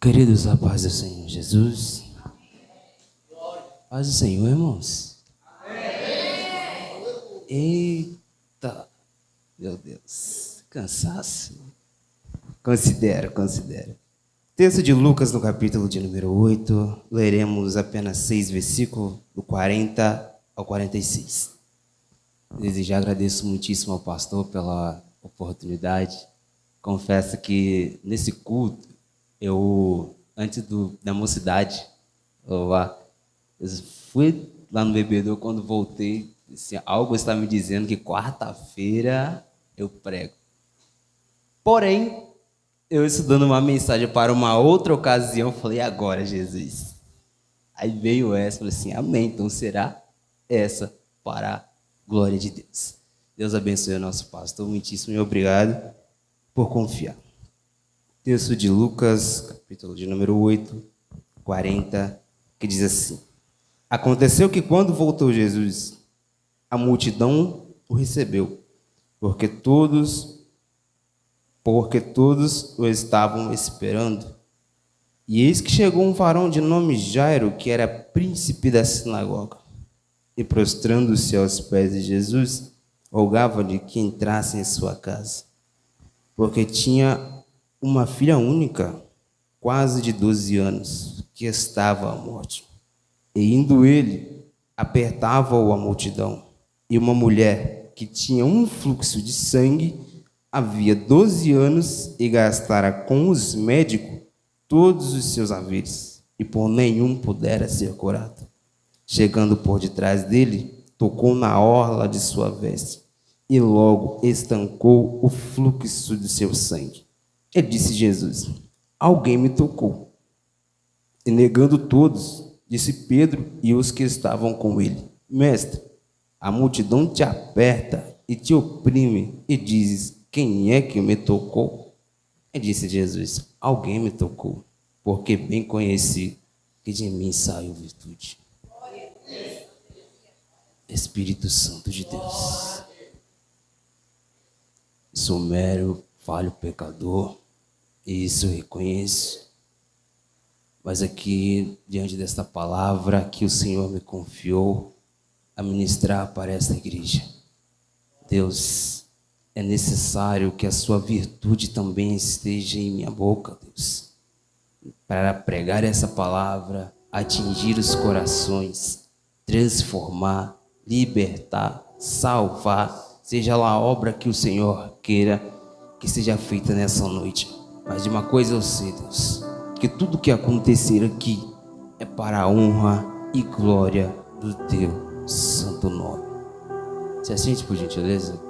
Queridos, a paz do Senhor Jesus. Paz do Senhor, irmãos. Eita, meu Deus, cansaço. Considera. Texto de Lucas, no capítulo de número 8, leremos apenas 6 versículos, do 40 ao 46. Desde já agradeço muitíssimo ao pastor pela oportunidade. Confesso que nesse culto, antes da mocidade, eu fui lá no bebedouro, quando voltei, assim, algo está me dizendo que quarta-feira eu prego. Porém, eu estudando uma mensagem para uma outra ocasião, falei, agora, Jesus. Aí veio essa, falei assim, amém, então será essa para a glória de Deus. Deus abençoe o nosso pastor, muitíssimo e obrigado por confiar. Texto de Lucas, capítulo de número 8, 40, que diz assim: Aconteceu que quando voltou Jesus, a multidão o recebeu, porque todos o estavam esperando. E eis que chegou um varão de nome Jairo, que era príncipe da sinagoga, e prostrando-se aos pés de Jesus, rogava-lhe que entrasse em sua casa, porque tinha uma filha única, quase de 12 anos, que estava à morte. E indo ele, apertava-o a multidão. E uma mulher que tinha um fluxo de sangue, havia 12 anos e gastara com os médicos todos os seus haveres, e por nenhum pudera ser curado. Chegando por detrás dele, tocou na orla de sua veste, e logo estancou o fluxo de seu sangue. E disse Jesus: Alguém me tocou. E negando todos, disse Pedro e os que estavam com ele: Mestre, a multidão te aperta e te oprime, e dizes: Quem é que me tocou? E disse Jesus: Alguém me tocou, porque bem conheci que de mim saiu virtude. Espírito Santo de Deus, sou mero, falho pecador, e isso eu reconheço. Mas aqui, diante desta palavra que o Senhor me confiou a ministrar para esta igreja, Deus, é necessário que a sua virtude também esteja em minha boca, Deus, para pregar essa palavra, atingir os corações, transformar, libertar, salvar, seja lá a obra que o Senhor queira que seja feita nessa noite. Mas de uma coisa eu sei, Deus, que tudo que acontecer aqui é para a honra e glória do teu santo nome. Se assente, por gentileza.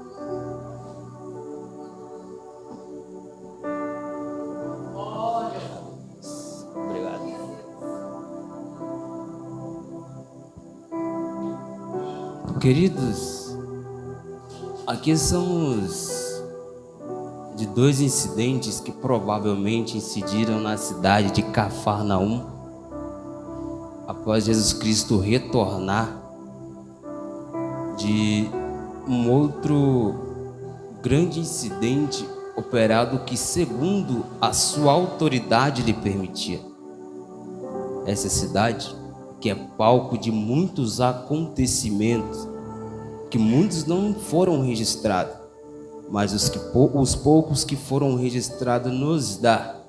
Obrigado. Queridos, aqui estamos de 2 incidentes que provavelmente incidiram na cidade de Cafarnaum, após Jesus Cristo retornar de um outro grande incidente operado que, segundo a sua autoridade, lhe permitia. Essa cidade, que é palco de muitos acontecimentos, que muitos não foram registrados, mas os poucos que foram registrados nos dá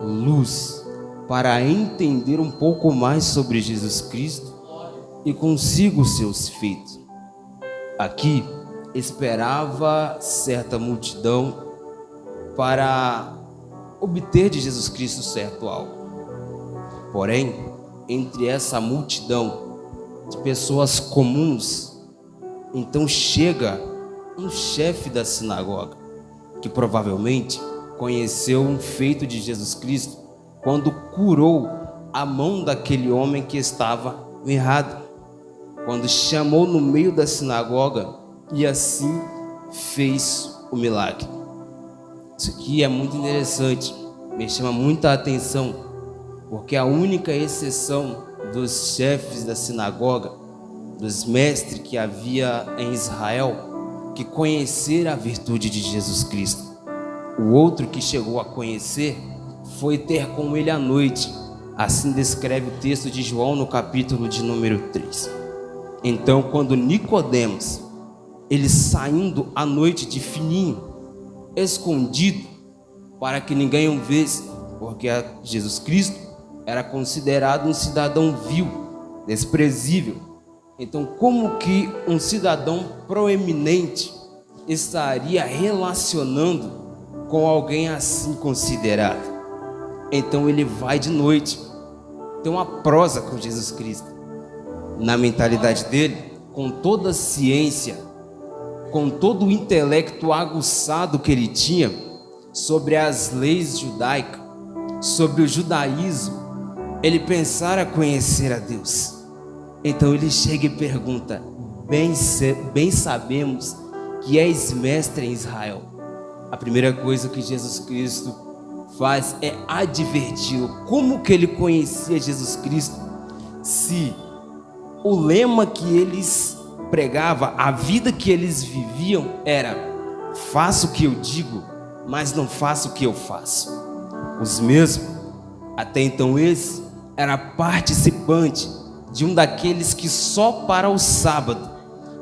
luz para entender um pouco mais sobre Jesus Cristo e consigo seus feitos. Aqui esperava certa multidão para obter de Jesus Cristo certo algo. Porém, entre essa multidão de pessoas comuns, então chega um chefe da sinagoga, que provavelmente conheceu um feito de Jesus Cristo quando curou a mão daquele homem que estava errado, quando chamou no meio da sinagoga e assim fez o milagre. Isso aqui é muito interessante, me chama muita atenção, porque a única exceção dos chefes da sinagoga, dos mestres que havia em Israel, que conhecer a virtude de Jesus Cristo. O outro que chegou a conhecer foi ter com ele à noite. Assim descreve o texto de João no capítulo de número 3. Então, quando Nicodemos, ele saindo à noite de fininho, escondido, para que ninguém o visse, porque Jesus Cristo era considerado um cidadão vil, desprezível. Então, como que um cidadão proeminente estaria relacionando com alguém assim considerado? Então ele vai de noite, tem uma prosa com Jesus Cristo. Na mentalidade dele, com toda a ciência, com todo o intelecto aguçado que ele tinha sobre as leis judaicas, sobre o judaísmo, ele pensara conhecer a Deus. Então ele chega e pergunta: bem sabemos que és mestre em Israel. A primeira coisa que Jesus Cristo faz é adverti-lo. Como que ele conhecia Jesus Cristo? Se o lema que eles pregavam, a vida que eles viviam era: faço o que eu digo, mas não faço o que eu faço. Os mesmos, até então esse, era participante de um daqueles que só para o sábado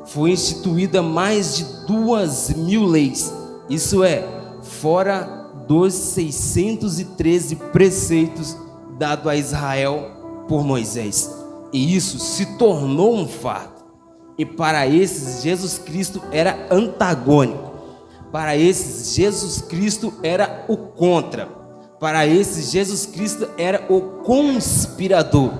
foi instituída mais de 2.000 leis. Isso é, fora dos 613 preceitos dados a Israel por Moisés. E isso se tornou um fato. E para esses, Jesus Cristo era antagônico. Para esses, Jesus Cristo era o contra. Para esses, Jesus Cristo era o conspirador.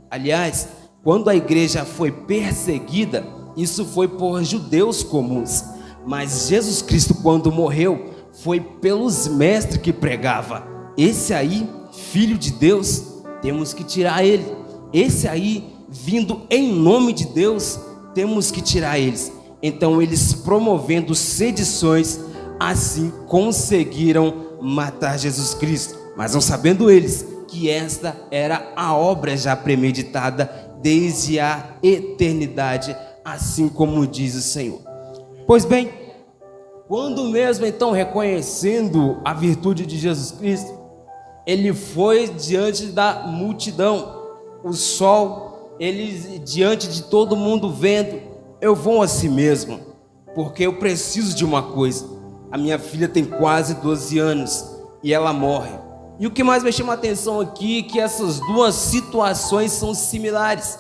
Aliás, quando a igreja foi perseguida, isso foi por judeus comuns. Mas Jesus Cristo, quando morreu, foi pelos mestres que pregava: esse aí, filho de Deus, temos que tirar ele. Esse aí, vindo em nome de Deus, temos que tirar eles. Então eles, promovendo sedições, assim conseguiram matar Jesus Cristo. Mas não sabendo eles que esta era a obra já premeditada desde a eternidade, assim como diz o Senhor. Pois bem, quando mesmo então reconhecendo a virtude de Jesus Cristo, ele foi diante da multidão, o sol, ele diante de todo mundo vendo: eu vou a si mesmo, porque eu preciso de uma coisa. A minha filha tem quase 12 anos e ela morre. E o que mais me chama a atenção aqui é que essas duas situações são similares.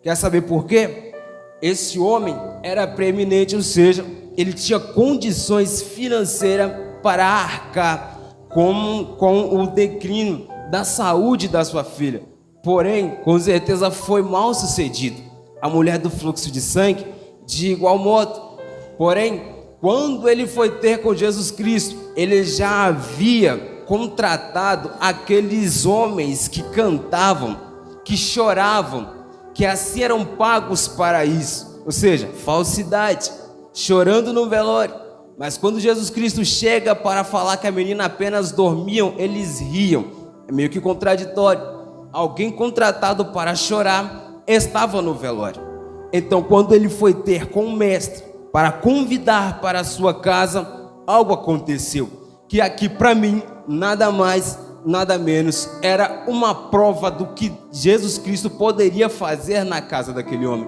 Quer saber por quê? Esse homem era preeminente, ou seja, ele tinha condições financeiras para arcar com o declínio da saúde da sua filha. Porém, com certeza foi mal sucedido. A mulher do fluxo de sangue, de igual modo. Porém, quando ele foi ter com Jesus Cristo, ele já havia contratado aqueles homens que cantavam, que choravam, que assim eram pagos para isso. Ou seja, falsidade, chorando no velório. Mas quando Jesus Cristo chega para falar que a menina apenas dormiam, eles riam. É meio que contraditório. Alguém contratado para chorar estava no velório. Então, quando ele foi ter com o mestre para convidar para a sua casa, algo aconteceu, que aqui para mim nada mais, nada menos era uma prova do que Jesus Cristo poderia fazer na casa daquele homem.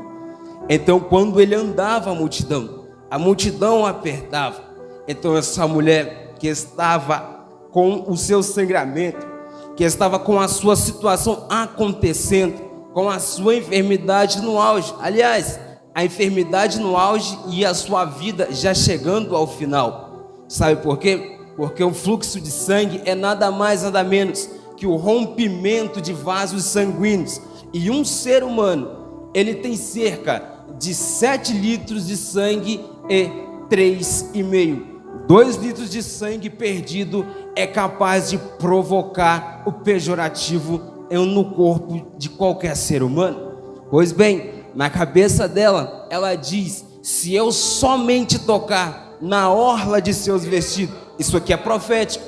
Então, quando ele andava a multidão apertava. Então essa mulher que estava com o seu sangramento, que estava com a sua situação acontecendo, com a sua enfermidade no auge, aliás, a enfermidade no auge e a sua vida já chegando ao final. Sabe por quê? Porque o fluxo de sangue é nada mais, nada menos que o rompimento de vasos sanguíneos. E um ser humano, ele tem cerca de 7 litros de sangue e 3,5. 2 litros de sangue perdido é capaz de provocar o pejorativo no corpo de qualquer ser humano. Pois bem, na cabeça dela, ela diz: se eu somente tocar na orla de seus vestidos. Isso aqui é profético.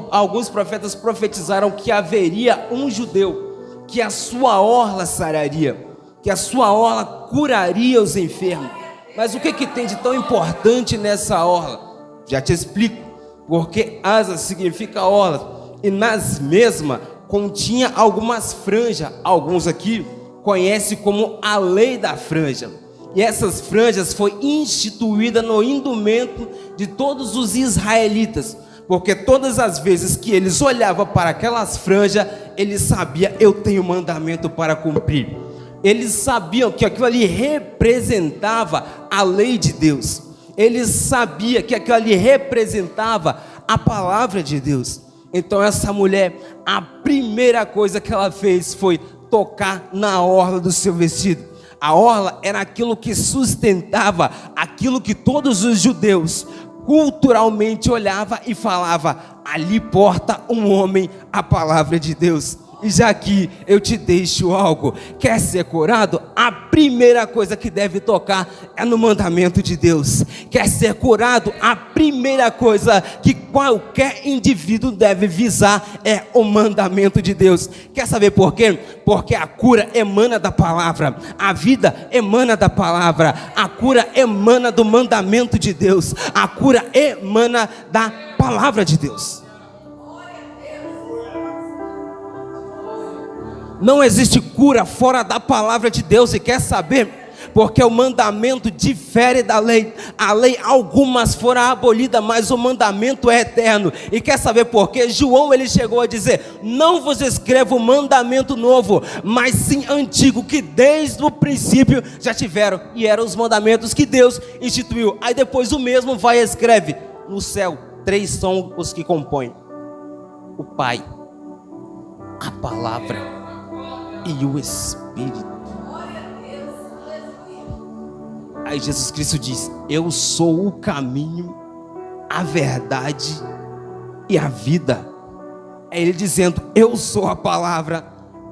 Alguns profetas profetizaram que haveria um judeu, que a sua orla sararia, que a sua orla curaria os enfermos. Mas o que tem de tão importante nessa orla? Já te explico. Porque asa significa orla. e nas mesmas continha algumas franjas. Alguns aqui conhecem como a lei da franja. E essas franjas foi instituída no indumento de todos os israelitas, porque todas as vezes que eles olhavam para aquelas franjas, eles sabiam: eu tenho mandamento para cumprir. Eles sabiam que aquilo ali representava a lei de Deus. Eles sabiam que aquilo ali representava a palavra de Deus. Então essa mulher, a primeira coisa que ela fez foi tocar na orla do seu vestido. A orla era aquilo que sustentava, aquilo que todos os judeus culturalmente olhavam e falavam: ali porta um homem a palavra de Deus. E já aqui eu te deixo algo: quer ser curado? A primeira coisa que deve tocar é no mandamento de Deus. Quer ser curado? A primeira coisa que qualquer indivíduo deve visar é o mandamento de Deus. Quer saber por quê? Porque a cura emana da palavra, a vida emana da palavra, a cura emana do mandamento de Deus, a cura emana da palavra de Deus. Não existe cura fora da palavra de Deus. E quer saber? Porque o mandamento difere da lei. A lei, algumas foram abolidas, mas o mandamento é eterno. E quer saber por quê? João, ele chegou a dizer: não vos escrevo mandamento novo, mas sim antigo, que desde o princípio já tiveram. E eram os mandamentos que Deus instituiu. Aí depois o mesmo vai e escreve: no céu, 3 são os que compõem: o Pai, a palavra e o Espírito. Aí Jesus Cristo diz: eu sou o caminho, a verdade e a vida. É ele dizendo: eu sou a palavra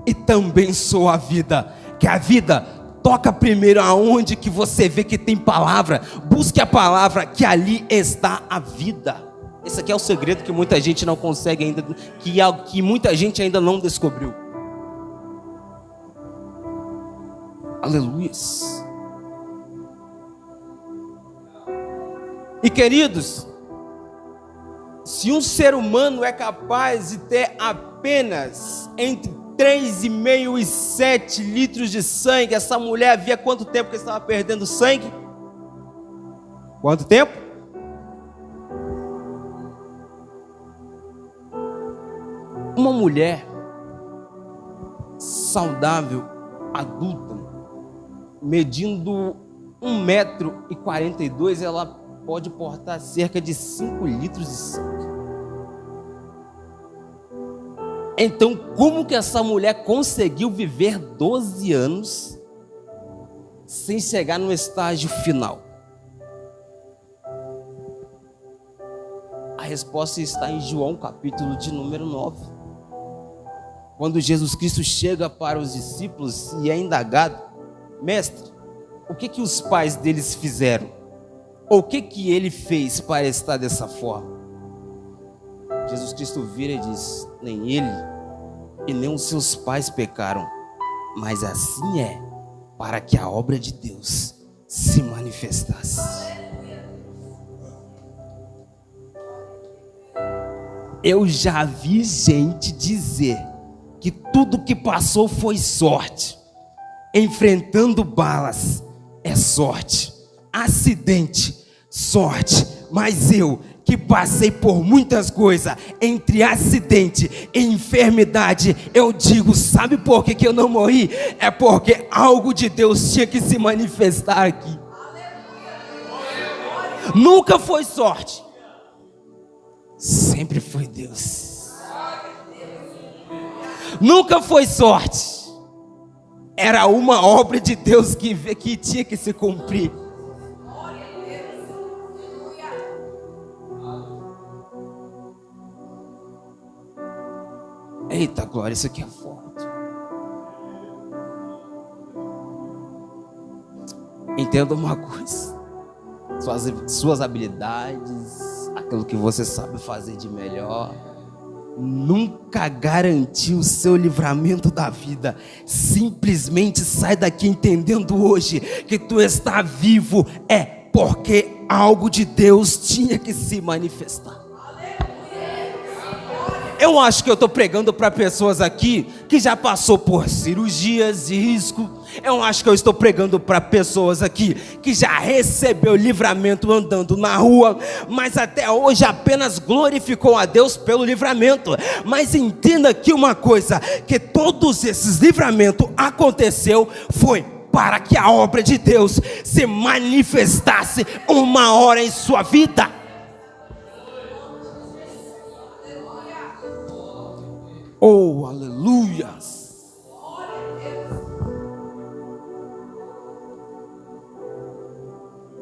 e também sou a vida. Que a vida toca primeiro aonde que você vê que tem palavra. Busque a palavra, que ali está a vida. Esse aqui é o segredo que muita gente não consegue ainda, que muita gente ainda não descobriu. Aleluia. E queridos, se um ser humano é capaz de ter apenas entre 3,5 e 7 litros de sangue, essa mulher havia quanto tempo que estava perdendo sangue? Quanto tempo? Uma mulher saudável, adulta, medindo 1,42 m, ela pode portar cerca de 5 litros de sangue. Então, como que essa mulher conseguiu viver 12 anos sem chegar no estágio final? A resposta está em João, capítulo de número 9. Quando Jesus Cristo chega para os discípulos e é indagado: mestre, o que os pais deles fizeram? Ou o que ele fez para estar dessa forma? Jesus Cristo vira e diz: nem ele e nem os seus pais pecaram, mas assim é para que a obra de Deus se manifestasse. Eu já vi gente dizer que tudo que passou foi sorte. Enfrentando balas é sorte, acidente, sorte. Mas eu, que passei por muitas coisas, entre acidente e enfermidade, eu digo: sabe por que eu não morri? É porque algo de Deus tinha que se manifestar aqui. Nunca foi sorte, sempre foi Deus. Nunca foi sorte, era uma obra de Deus que tinha que se cumprir. Eita glória, isso aqui é forte. Entenda uma coisa: suas habilidades, aquilo que você sabe fazer de melhor, nunca garantiu o seu livramento da vida. Simplesmente sai daqui entendendo hoje que tu está vivo é porque algo de Deus tinha que se manifestar. Eu acho que eu estou pregando para pessoas aqui que já passou por cirurgias de risco. Eu acho que eu estou pregando para pessoas aqui que já recebeu livramento andando na rua, mas até hoje apenas glorificou a Deus pelo livramento. Mas entenda aqui uma coisa, que todos esses livramentos aconteceu foi para que a obra de Deus se manifestasse uma hora em sua vida. Oh, aleluias!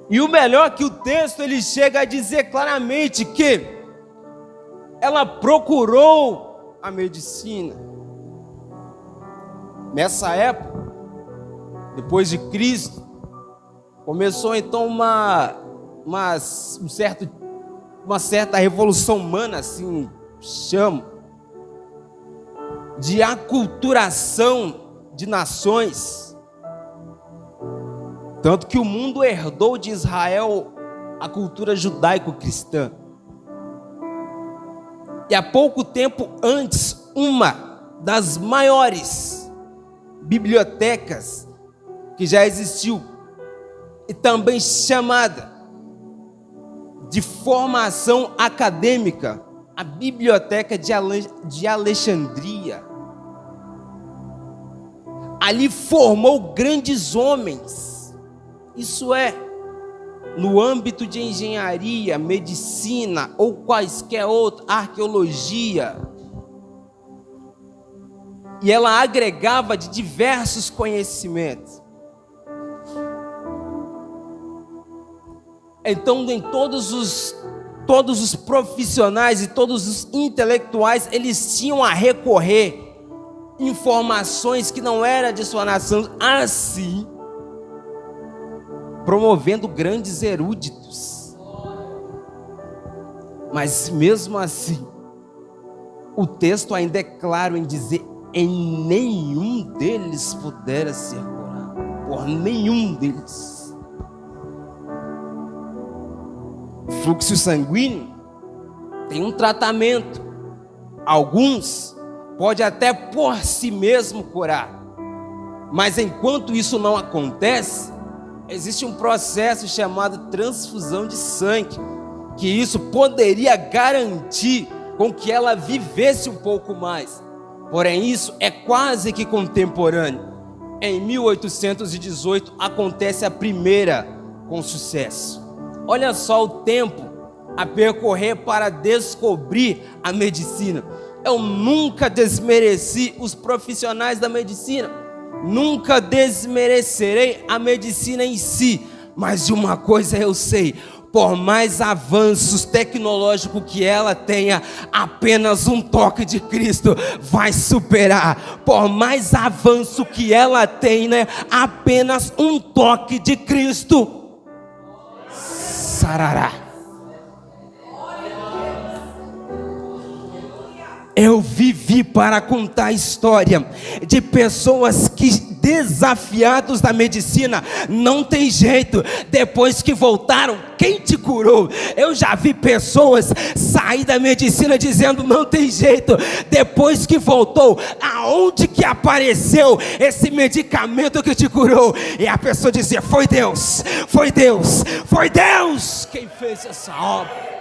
E o melhor é que o texto ele chega a dizer claramente que ela procurou a medicina. Nessa época, depois de Cristo, começou então uma certa revolução humana, assim chama, de aculturação de nações, tanto que o mundo herdou de Israel a cultura judaico-cristã. E há pouco tempo antes, uma das maiores bibliotecas que já existiu, e também chamada de formação acadêmica, a Biblioteca de Alexandria, ali formou grandes homens, isso é, no âmbito de engenharia, medicina ou quaisquer outra, arqueologia, e ela agregava de diversos conhecimentos. Então, em todos os profissionais e todos os intelectuais, eles tinham a recorrer informações que não eram de sua nação, assim, promovendo grandes eruditos. Mas mesmo assim, o texto ainda é claro em dizer: em nenhum deles pudera ser curado, por nenhum deles. O fluxo sanguíneo tem um tratamento. Alguns pode até por si mesmo curar, mas enquanto isso não acontece, existe um processo chamado transfusão de sangue, que isso poderia garantir com que ela vivesse um pouco mais. Porém, isso é quase que contemporâneo. Em 1818 acontece a primeira com sucesso. Olha só o tempo a percorrer para descobrir a medicina. Eu nunca desmereci os profissionais da medicina, nunca desmerecerei a medicina em si, mas de uma coisa eu sei: por mais avanços tecnológicos que ela tenha, apenas um toque de Cristo vai superar. Por mais avanço que ela tenha, apenas um toque de Cristo sarará. Eu vivi para contar a história de pessoas que, desafiados da medicina, não tem jeito, depois que voltaram, quem te curou? Eu já vi pessoas sair da medicina dizendo: não tem jeito, depois que voltou, aonde que apareceu esse medicamento que te curou? E a pessoa dizia: foi Deus, foi Deus, foi Deus quem fez essa obra.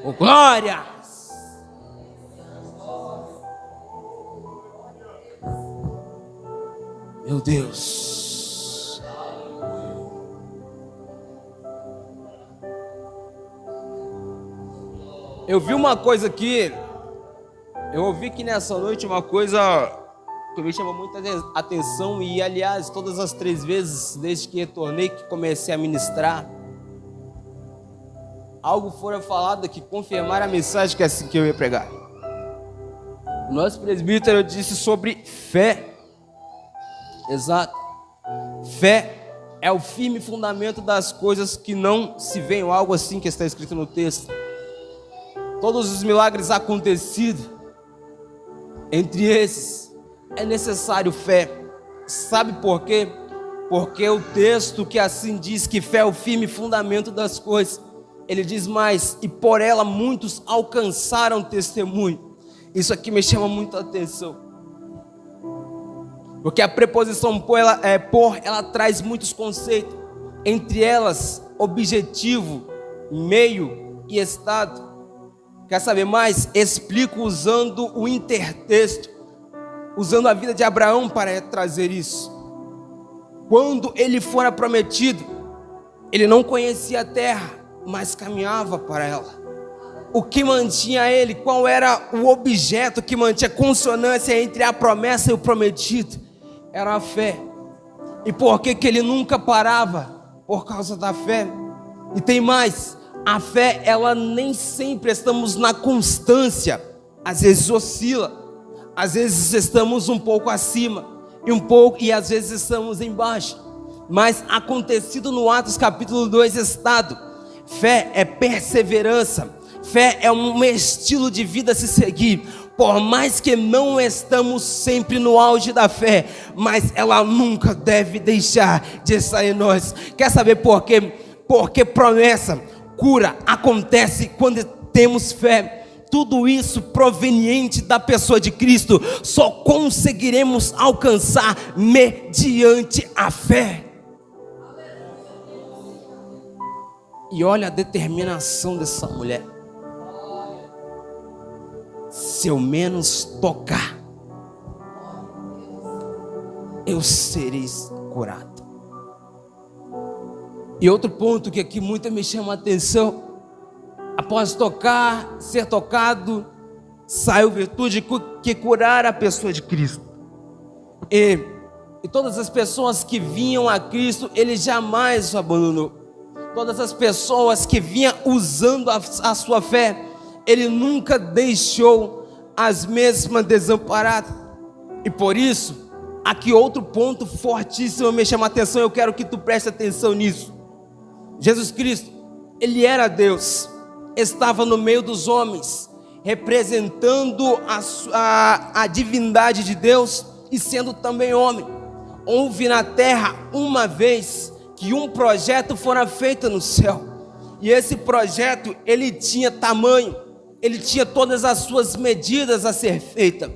Oh, glória! Meu Deus! Eu vi uma coisa aqui, eu ouvi que nessa noite uma coisa que me chamou muita atenção, e aliás, todas as 3 vezes desde que retornei, que comecei a ministrar, algo fora falado que confirmar a mensagem que é assim que eu ia pregar. O nosso presbítero disse sobre fé. Exato. Fé é o firme fundamento das coisas que não se veem, algo assim que está escrito no texto. Todos os milagres acontecidos, entre esses, é necessário fé. Sabe por quê? Porque o texto que assim diz que fé é o firme fundamento das coisas, Ele diz mais: e por ela muitos alcançaram testemunho. Isso aqui me chama muito a atenção, porque a preposição por, ela traz muitos conceitos, entre elas objetivo, meio e estado. Quer saber mais? Explico usando o intertexto, usando a vida de Abraão para trazer isso. Quando ele fora prometido, ele não conhecia a terra, mas caminhava para ela. O que mantinha ele? Qual era o objeto que mantinha consonância entre a promessa e o prometido? Era a fé. E por que ele nunca parava? Por causa da fé. E tem mais, a fé, ela nem sempre estamos na constância. Às vezes oscila, às vezes estamos um pouco acima e às vezes estamos embaixo. Mas acontecido no Atos capítulo 2 estado, fé é perseverança, fé é um estilo de vida a se seguir. Por mais que não estamos sempre no auge da fé, mas ela nunca deve deixar de estar em nós. Quer saber por quê? Porque promessa, cura acontece quando temos fé. Tudo isso proveniente da pessoa de Cristo só conseguiremos alcançar mediante a fé. E olha a determinação dessa mulher: se eu menos tocar, eu serei curado. E outro ponto que aqui muito me chama a atenção: após tocar, ser tocado, saiu virtude que curar a pessoa de Cristo. E todas as pessoas que vinham a Cristo, Ele jamais o abandonou. Todas as pessoas que vinham usando a sua fé, Ele nunca deixou as mesmas desamparadas. E por isso, aqui outro ponto fortíssimo me chama a atenção. Eu quero que tu preste atenção nisso. Jesus Cristo, Ele era Deus, estava no meio dos homens, representando a divindade de Deus e sendo também homem. Houve na terra uma vez que um projeto fora feito no céu, e esse projeto, ele tinha tamanho, ele tinha todas as suas medidas a ser feita.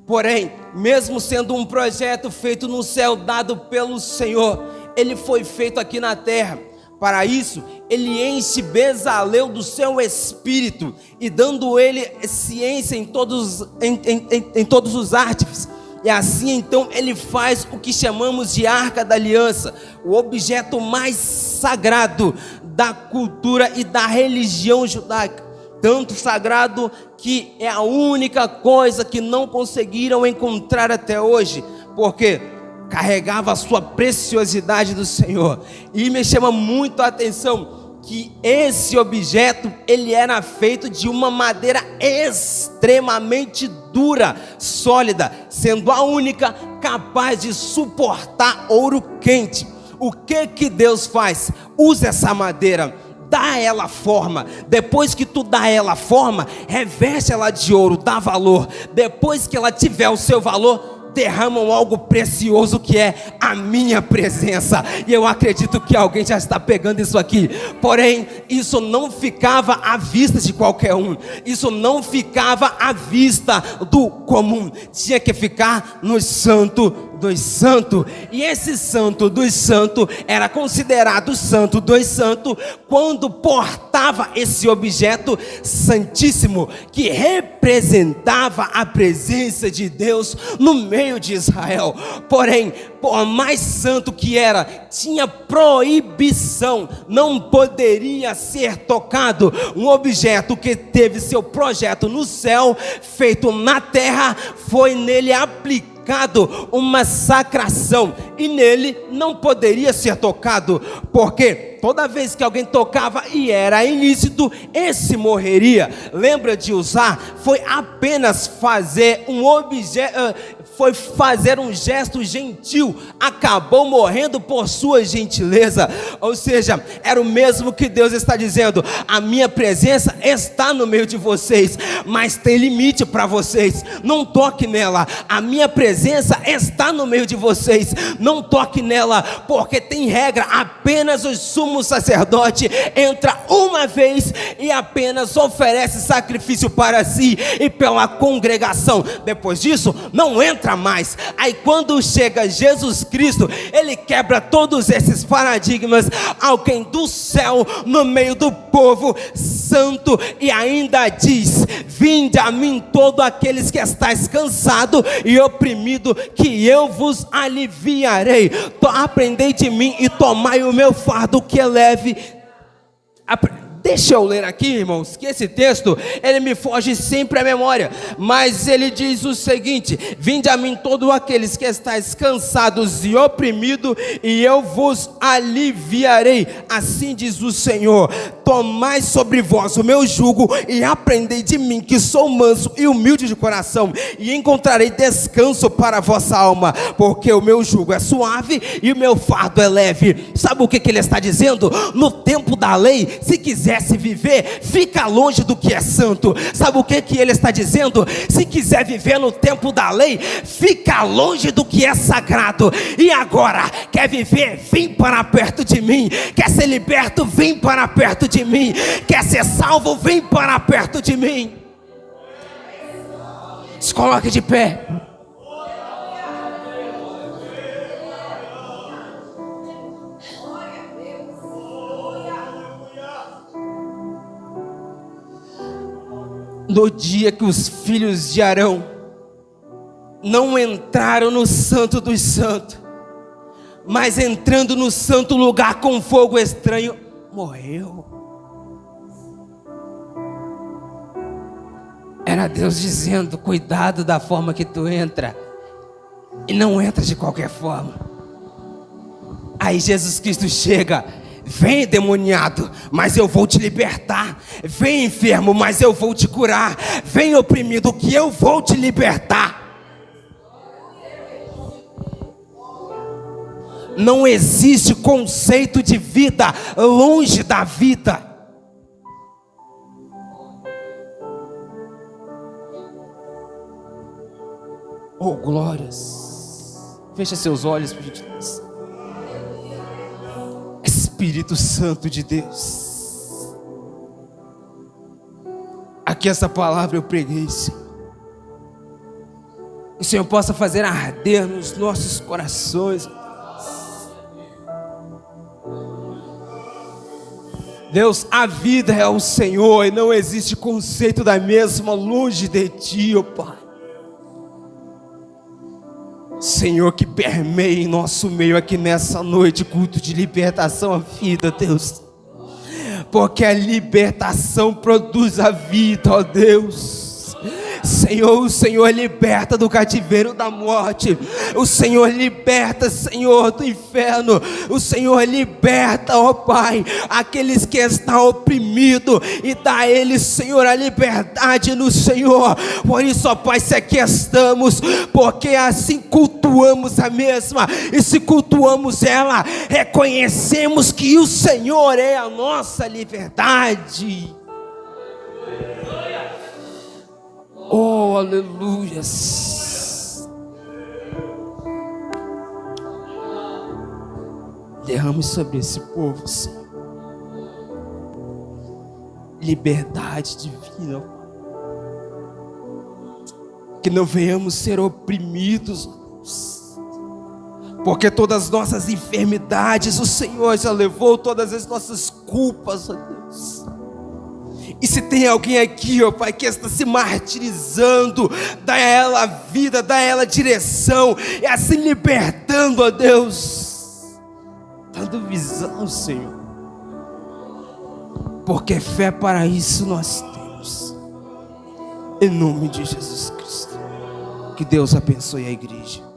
Porém, mesmo sendo um projeto feito no céu, dado pelo Senhor, ele foi feito aqui na terra. Para isso, Ele enche Bezalel do seu espírito, e dando ele ciência em todos os artes. E assim então Ele faz o que chamamos de Arca da Aliança, o objeto mais sagrado da cultura e da religião judaica. Tanto sagrado que é a única coisa que não conseguiram encontrar até hoje, porque carregava a sua preciosidade do Senhor. E me chama muito a atenção que esse objeto, ele era feito de uma madeira extremamente dura, sólida, sendo a única capaz de suportar ouro quente. O que Deus faz? Usa essa madeira, dá ela forma. Depois que tu dá ela forma, reveste ela de ouro, dá valor. Depois que ela tiver o seu valor, derramam algo precioso que é a minha presença. E eu acredito que alguém já está pegando isso aqui. Porém, isso não ficava à vista de qualquer um. Isso não ficava à vista do comum. Tinha que ficar no Santo dos Santos. E esse Santo dos Santos era considerado Santo dos Santos quando portava esse objeto santíssimo, que representava a presença de Deus no meio de Israel. Porém, por mais santo que era, tinha proibição, não poderia ser tocado. Um objeto que teve seu projeto no céu, feito na terra, foi nele aplicado uma sacração, e nele não poderia ser tocado, porque toda vez que alguém tocava e era ilícito, esse morreria. Lembra de usar? Foi apenas fazer um objeto, foi fazer um gesto gentil, acabou morrendo por sua gentileza. Ou seja, era o mesmo que Deus está dizendo: a minha presença está no meio de vocês, mas tem limite para vocês, não toque nela. A minha presença está no meio de vocês, não toque nela, porque tem regra, apenas o sumo sacerdote entra uma vez e apenas oferece sacrifício para si e pela congregação. Depois disso, não entra mais. Aí quando chega Jesus Cristo, ele quebra todos esses paradigmas, alguém do céu no meio do povo santo, e ainda diz: vinde a mim todos aqueles que estáis cansados e oprimidos, que eu vos aliviarei. Aprendei de mim e tomai o meu fardo, que é leve. Deixa eu ler aqui, irmãos, que esse texto, ele me foge sempre à memória, mas ele diz o seguinte: vinde a mim todos aqueles que estáis cansados e oprimidos, e eu vos aliviarei. Assim diz o Senhor: tomai sobre vós o meu jugo e aprendei de mim, que sou manso e humilde de coração, e encontrarei descanso para a vossa alma, porque o meu jugo é suave e o meu fardo é leve. Sabe o que ele está dizendo? No tempo da lei, se quisesse viver, fica longe do que é santo. Sabe o que ele está dizendo? Se quiser viver no tempo da lei, fica longe do que é sagrado. E agora, quer viver? Vem para perto de mim. Quer ser liberto? Vem para perto de mim. Quer ser salvo? Vem para perto de mim. Se coloque de pé. No dia que os filhos de Arão não entraram no Santo dos Santos, mas entrando no santo lugar com fogo estranho, morreu. Era Deus dizendo: cuidado da forma que tu entra, e não entra de qualquer forma. Aí Jesus Cristo chega: vem, endemoniado, mas eu vou te libertar. Vem, enfermo, mas eu vou te curar. Vem, oprimido, que eu vou te libertar. Não existe conceito de vida longe da vida. Oh, glórias. Fecha seus olhos, por gentileza. Espírito Santo de Deus, aqui essa palavra eu preguei, Senhor. O Senhor possa fazer arder nos nossos corações. Deus, a vida é o Senhor e não existe conceito da mesma longe de Ti, ó Pai. Senhor, que permeie em nosso meio aqui nessa noite, culto de libertação à vida, Deus. Porque a libertação produz a vida, ó Deus. Senhor, o Senhor liberta do cativeiro da morte. O Senhor liberta, Senhor, do inferno. O Senhor liberta, ó Pai, aqueles que estão oprimidos, e dá a eles, Senhor, a liberdade no Senhor. Por isso, ó Pai, se aqui estamos, porque assim cultuamos a mesma, e se cultuamos ela, reconhecemos que o Senhor é a nossa liberdade. Oh, aleluias. Derrame sobre esse povo, Senhor, liberdade divina. Que não venhamos ser oprimidos, porque todas as nossas enfermidades o Senhor já levou, todas as nossas culpas, ó Deus. E se tem alguém aqui, ó Pai, que está se martirizando, dá a ela vida, dá a ela direção, e assim libertando, ó Deus, dando visão, Senhor, porque fé para isso nós temos, em nome de Jesus Cristo. Que Deus abençoe a igreja.